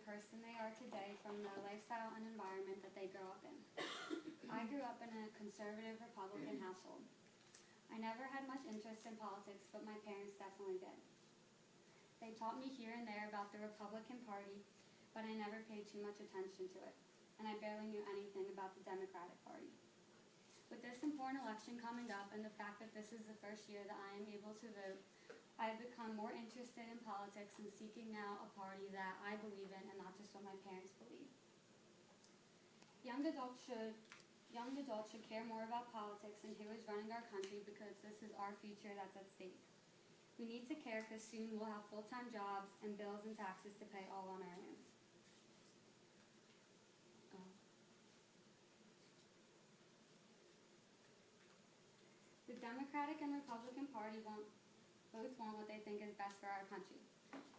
the person they are today from the lifestyle and environment that they grew up in. I grew up in a conservative Republican household. I never had much interest in politics, but my parents definitely did. They taught me here and there about the Republican Party, but I never paid too much attention to it, and I barely knew anything about the Democratic Party. With this important election coming up and the fact that this is the first year that I am able to vote, I have become more interested in politics and seeking out a party that I believe in and not just what my parents believe. Young adults should care more about politics and who is running our country because this is our future that's at stake. We need to care because soon we'll have full-time jobs and bills and taxes to pay all on our own. The Democratic and Republican Party both want what they think is best for our country.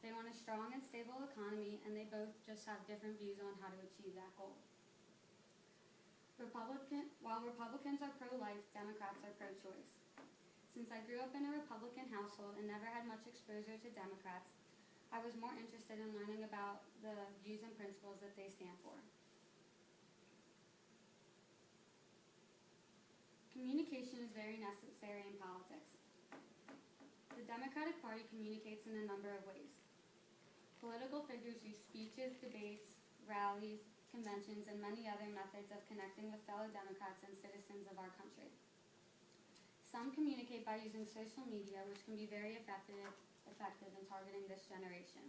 They want a strong and stable economy, and they both just have different views on how to achieve that goal. While Republicans are pro-life, Democrats are pro-choice. Since I grew up in a Republican household and never had much exposure to Democrats, I was more interested in learning about the views and principles that they stand for. Communication is very necessary in politics. The Democratic Party communicates in a number of ways. Political figures use speeches, debates, rallies, conventions, and many other methods of connecting with fellow Democrats and citizens of our country. Some communicate by using social media, which can be very effective in targeting this generation.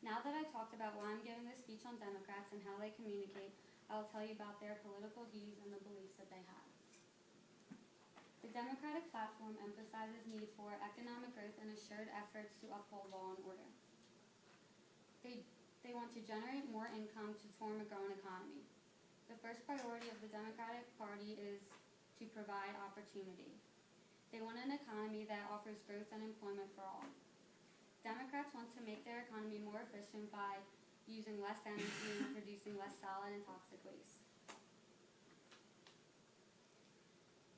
Now that I talked about why I'm giving this speech on Democrats and how they communicate, I will tell you about their political views and the beliefs that they have. The Democratic platform emphasizes need for economic growth and assured efforts to uphold law and order. They want to generate more income to form a growing economy. The first priority of the Democratic Party is to provide opportunity. They want an economy that offers growth and employment for all. Democrats want to make their economy more efficient by using less energy and producing less solid and toxic waste.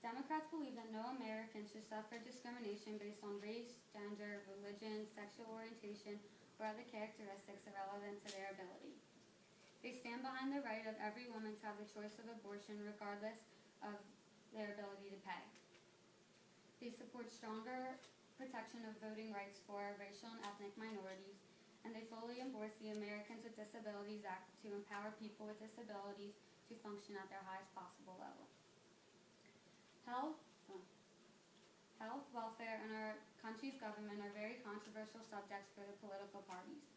Democrats believe that no American should suffer discrimination based on race, gender, religion, sexual orientation, or other characteristics irrelevant to their ability. They stand behind the right of every woman to have the choice of abortion regardless of their ability to pay. They support stronger protection of voting rights for racial and ethnic minorities, and they fully endorse the Americans with Disabilities Act to empower people with disabilities to function at their highest possible level. Health, welfare, and our country's government are very controversial subjects for the political parties.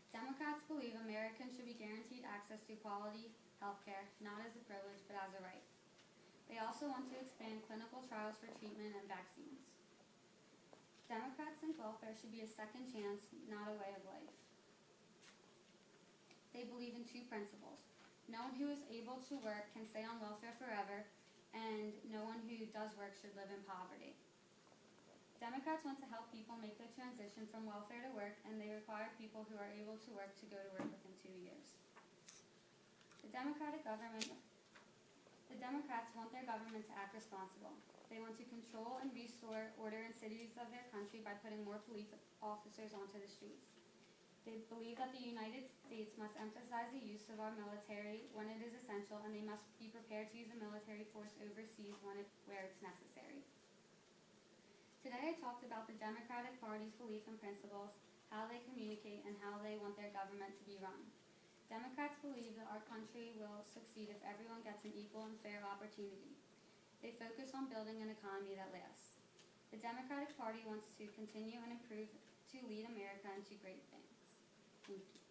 Democrats believe Americans should be guaranteed access to quality health care, not as a privilege but as a right. They also want to expand clinical trials for treatment and vaccines. Democrats think welfare should be a second chance, not a way of life. They believe in two principles. No one who is able to work can stay on welfare forever, and no one who does work should live in poverty. Democrats want to help people make the transition from welfare to work, and they require people who are able to work to go to work within 2 years. The Democrats want their government to act responsible. They want to control and restore order in cities of their country by putting more police officers onto the streets. They believe that the United States must emphasize the use of our military when it is essential, and they must be prepared to use a military force overseas where it's necessary. Today I talked about the Democratic Party's belief and principles, how they communicate, and how they want their government to be run. Democrats believe that our country will succeed if everyone gets an equal and fair opportunity. They focus on building an economy that lasts. The Democratic Party wants to continue and improve to lead America into great things. Thank you.